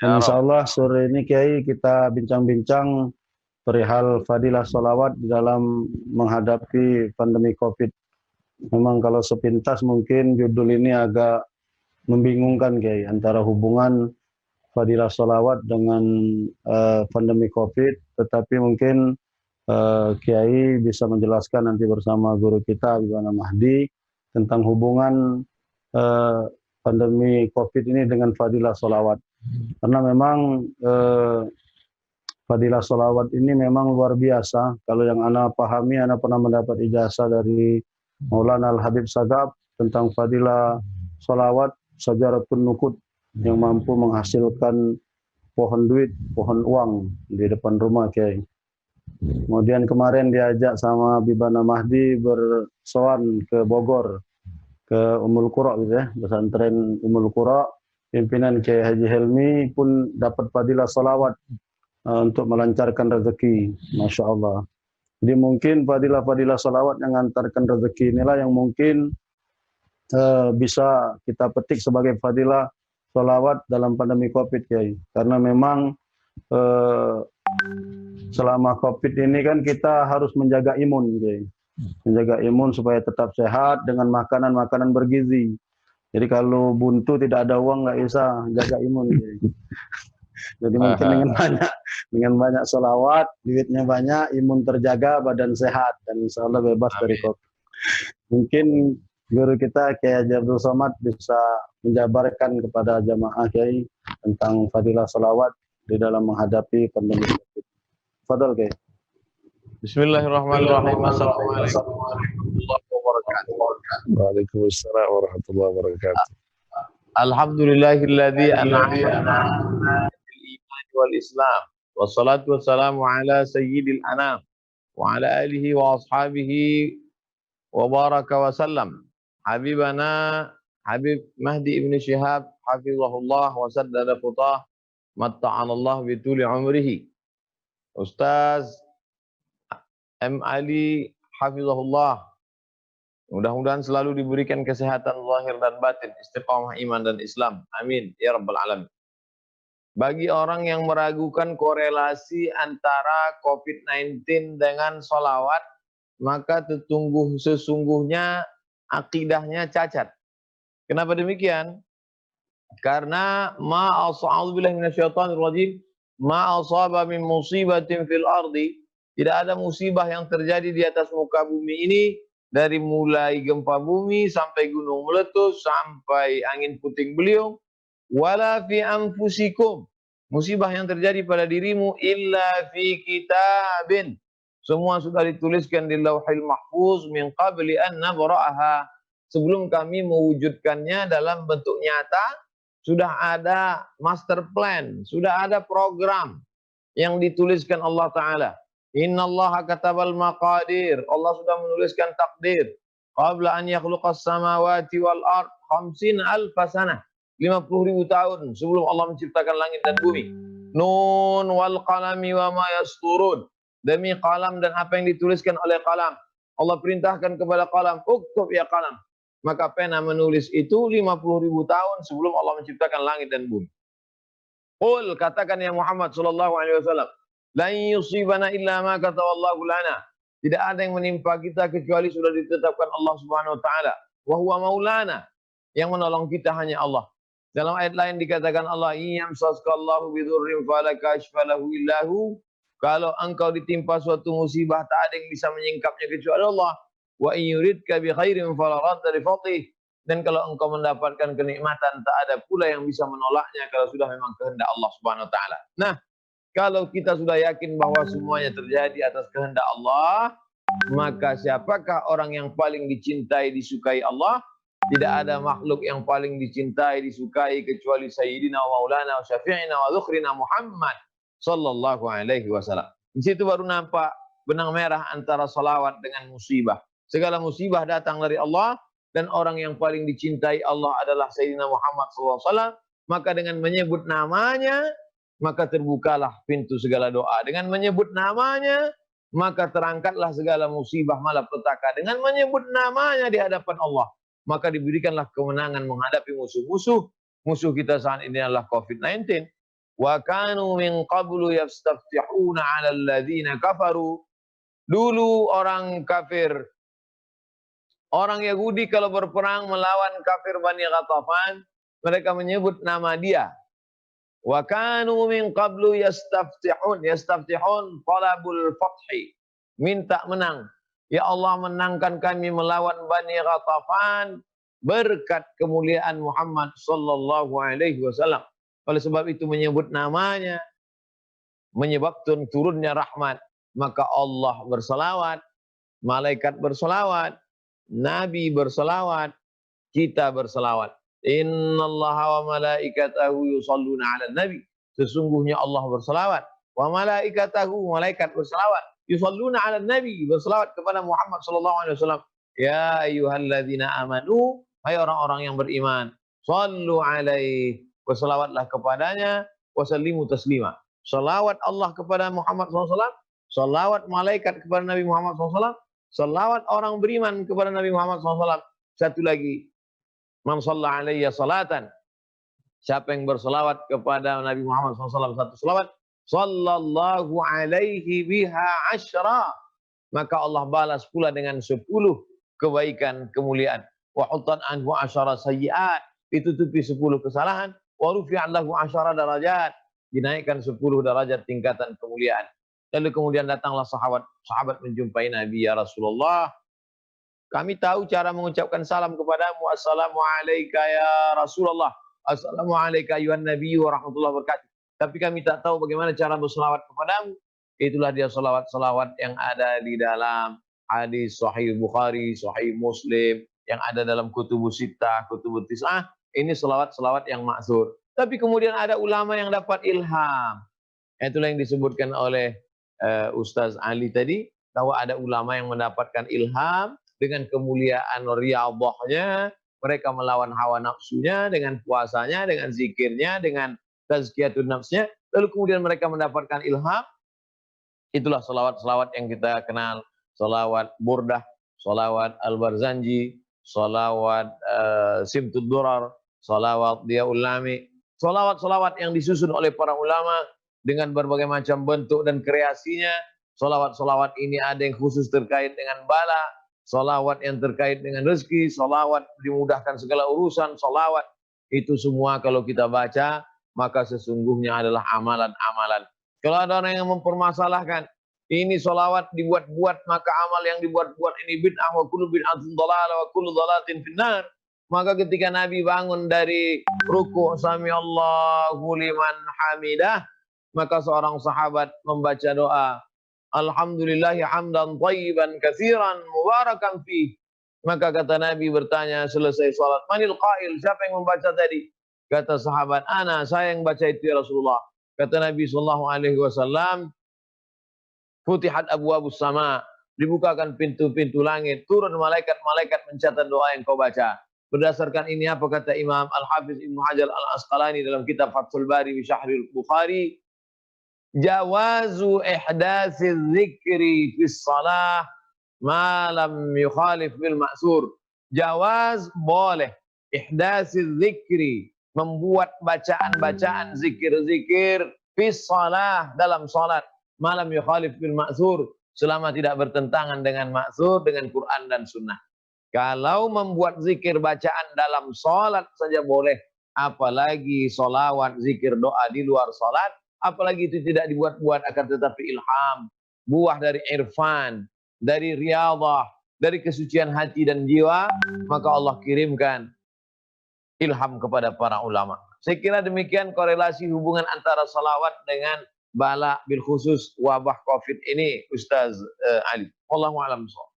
Ya Insya Rob. Allah sore ini Kiai kita bincang-bincang perihal fadilah sholawat di dalam menghadapi pandemi COVID. Memang kalau sepintas mungkin judul ini agak membingungkan Kiai, antara hubungan fadilah sholawat dengan pandemi COVID, tetapi mungkin Kiai bisa menjelaskan nanti bersama guru kita Habibana Mahdi tentang hubungan eh, pandemi COVID ini dengan fadilah sholawat. Karena memang fadilah sholawat ini memang luar biasa. Kalau yang ana pahami, ana pernah mendapat ijazah dari Maulana Al-Habib Sagab tentang fadilah sholawat sajaratun nukut yang mampu menghasilkan pohon duit, pohon uang di depan rumah Kiai. Kemudian kemarin diajak sama Bibana Mahdi bersoan ke Bogor, ke Ummul Qura gitu ya, pesantren Ummul Qura. Pimpinan Kiai Haji Helmi pun dapat fadilah sholawat untuk melancarkan rezeki, Masya Allah. Jadi mungkin fadilah-fadilah sholawat yang mengantarkan rezeki inilah yang mungkin bisa kita petik sebagai fadilah sholawat dalam pandemi COVID, Kiai. Karena memang selama COVID ini kan kita harus menjaga imun, Kiai. Menjaga imun supaya tetap sehat dengan makanan-makanan bergizi. Jadi kalau buntu tidak ada uang nggak bisa jaga imun, Kiai. Jadi mungkin dengan banyak sholawat, duitnya banyak, imun terjaga, badan sehat, dan insya Allah bebas dari COVID. Mungkin guru kita Kiai Haji Abdul Somad bisa menjabarkan kepada jamaah Kiai tentang fadilah sholawat di dalam menghadapi pandemi COVID. Fadal Kiai. Bismillahirrahmanirrahim. Assalamualaikum warahmatullahi wabarakatuh. Waalaikumsalam warahmatullahi wabarakatuh. Alhamdulillahilladzi an'ama bil-iman wal Islam. Wassalatu wassalamu ala sayyidil anam wa ala alihi wa ashabihi wa baraka wa sallam. Habibana Habib Mahdi ibn Syihab hafizahullah wa saddada khutah matta'anallah bituli umrihi. Ustaz M. Ali hafizahullah, mudah-mudahan selalu diberikan kesehatan zahir dan batin, istiqamah iman dan Islam. Amin ya rabbal alamin. Bagi orang yang meragukan korelasi antara COVID-19 dengan sholawat, maka sesungguhnya akidahnya cacat. Kenapa demikian? Karena ma asaba min musibatin fil ardi, tidak ada musibah yang terjadi di atas muka bumi ini, dari mulai gempa bumi sampai gunung meletus sampai angin puting beliung, wala fi anfusikum, musibah yang terjadi pada dirimu, illa fi kitabin, semua sudah dituliskan di Lauhil Mahfuz min qabli an nabra'aha, sebelum kami mewujudkannya dalam bentuk nyata. Sudah ada master plan, sudah ada program yang dituliskan Allah Ta'ala. Innallaha katabal maqadir, Allah sudah menuliskan takdir. Qabla an yakhluqas samawati wal ard 50,000 sanah, 50.000 tahun sebelum Allah menciptakan langit dan bumi. Nun wal qalami wa ma yasturun, demi qalam dan apa yang dituliskan oleh qalam. Allah perintahkan kepada qalam, uktub ya qalam. Maka pena menulis itu 50.000 tahun sebelum Allah menciptakan langit dan bumi. Qul, katakan ya Muhammad sallallahu alaihi wasallam, la yusibana illa ma kataballahu lana, tidak ada yang menimpa kita kecuali sudah ditetapkan Allah Subhanahu wa taala. Wa huwa maulana, yang menolong kita hanya Allah. Dalam ayat lain dikatakan Allah, iyamsaskallahu bidurrin fala kashfa lahu illahu, kalau engkau ditimpa suatu musibah tak ada yang bisa menyingkapnya kecuali Allah. Wa in yuridka bi khairin fala radda li fadlih, dan kalau engkau mendapatkan kenikmatan tak ada pula yang bisa menolaknya kalau sudah memang kehendak Allah Subhanahu wa taala. Nah, kalau kita sudah yakin bahwa semuanya terjadi atas kehendak Allah, maka siapakah orang yang paling dicintai, disukai Allah? Tidak ada makhluk yang paling dicintai, disukai kecuali Sayyidina wa Maulana wa Syafi'ina wa Dzukhrina Muhammad sallallahu alaihi wasallam. Di situ baru nampak benang merah antara salawat dengan musibah. Segala musibah datang dari Allah, dan orang yang paling dicintai Allah adalah Sayyidina Muhammad sallallahu alaihi wasallam. Maka dengan menyebut namanya, maka terbukalah pintu segala doa. Dengan menyebut namanya, maka terangkatlah segala musibah malapetaka. Dengan menyebut namanya di hadapan Allah, maka diberikanlah kemenangan menghadapi musuh-musuh. Musuh kita saat ini adalah COVID-19. Wa kanu min qablu yastaftihuna 'ala alladziina kafaru. Dulu orang kafir, orang Yahudi kalau berperang melawan kafir Bani Ghatafan, mereka menyebut nama dia. Wa kanu min qablu yastaftihun talabul fathi, minta menang. Ya Allah, menangkan kami melawan Bani Ghatafan berkat kemuliaan Muhammad sallallahu alaihi wasallam. Oleh sebab itu menyebut namanya menyebabkan turunnya rahmat. Maka Allah berselawat, malaikat berselawat, Nabi berselawat, kita berselawat. Innallaha wa malaikatahu yusalluna 'alan nabi. Sesungguhnya Allah berselawat, wa malaikatahu, malaikat berselawat, yusalluna 'alan nabi, berselawat kepada Muhammad sallallahu alaihi wasallam. Ya ayyuhalladzina amanu, hai orang-orang yang beriman, sallu alaihi, berselawatlah kepadanya, wasallimu taslima. Salawat Allah kepada Muhammad SAW, salawat malaikat kepada Nabi Muhammad SAW, salawat orang beriman kepada Nabi Muhammad SAW. Satu lagi, man shalla alayya salatan, siapa yang berselawat kepada Nabi Muhammad SAW satu selawat, sallallahu alaihi biha asyra, maka Allah balas pula dengan 10 kebaikan kemuliaan. Wa hutan anhu asyara sayyi'at, ditutupi 10 kesalahan. Wa rufi'an lahu asyara darajat, dinaikkan 10 derajat tingkatan kemuliaan. Lalu kemudian datanglah sahabat menjumpai Nabi, ya Rasulullah, kami tahu cara mengucapkan salam kepadamu, assalamu alayka ya Rasulullah, assalamu alayka ayuhan Nabi wa rahmatullahi wabarakatuh. Tapi kami tak tahu bagaimana cara berselawat kepadamu. Itulah dia selawat-selawat yang ada di dalam hadis Sahih Bukhari, Sahih Muslim, yang ada dalam Kutubus Sittah, Kutubus Tis'ah. Ini selawat-selawat yang maksur. Tapi kemudian ada ulama yang dapat ilham. Itulah yang disebutkan oleh Ustaz Ali tadi, bahwa ada ulama yang mendapatkan ilham dengan kemuliaan riyadhahnya, mereka melawan hawa nafsunya dengan puasanya, dengan zikirnya, dengan tazkiyatun nafsnya, lalu kemudian mereka mendapatkan ilham. Itulah selawat-selawat yang kita kenal, selawat Burdah, selawat Al-Barzanji, selawat Simtud Durar, selawat Diyaul Lami, selawat-selawat yang disusun oleh para ulama dengan berbagai macam bentuk dan kreasinya. Selawat-selawat ini ada yang khusus terkait dengan bala, selawat yang terkait dengan rezeki, selawat dimudahkan segala urusan, selawat itu semua kalau kita baca, maka sesungguhnya adalah amalan-amalan. Kalau ada orang yang mempermasalahkan, ini selawat dibuat-buat, maka amal yang dibuat-buat ini bid'ah, wa kullu bid'atin dhalalah wa kullu dhalalatin finnar. Maka ketika Nabi bangun dari ruku' sami Allahu liman hamidah, maka seorang sahabat membaca doa, alhamdulillahi hamdan thayyiban katsiran mubarakan fih. Maka kata Nabi bertanya selesai salat, manil qail, siapa yang membaca tadi? Kata sahabat, ana, saya yang baca itu ya Rasulullah. Kata Nabi sallallahu alaihi wasallam, futihat abwabus sama, dibukakan pintu-pintu langit, turun malaikat-malaikat mencatat doa yang kau baca. Berdasarkan ini apa kata Imam Al-Hafiz Ibnu Hajar Al-Asqalani dalam kitab Fathul Bari bi Syahril Bukhari, jawazu ihdatsiz zikri fis shalah ma lam yukhalif bil ma'sur. Jawaz, boleh, ihdatsiz zikri, membuat bacaan-bacaan zikir-zikir fis shalah, dalam salat, ma lam yukhalif bil ma'sur, selama tidak bertentangan dengan ma'sur, dengan Quran dan Sunnah. Kalau membuat zikir bacaan dalam salat saja boleh, apalagi solawat, zikir, doa di luar salat, apalagi itu tidak dibuat-buat, akan tetapi ilham, buah dari irfan, dari riyadhah, dari kesucian hati dan jiwa, maka Allah kirimkan ilham kepada para ulama. Saya kira demikian korelasi hubungan antara salawat dengan bala bil khusus wabah COVID ini, Ustaz Ali. Wallahu a'lam bishawab.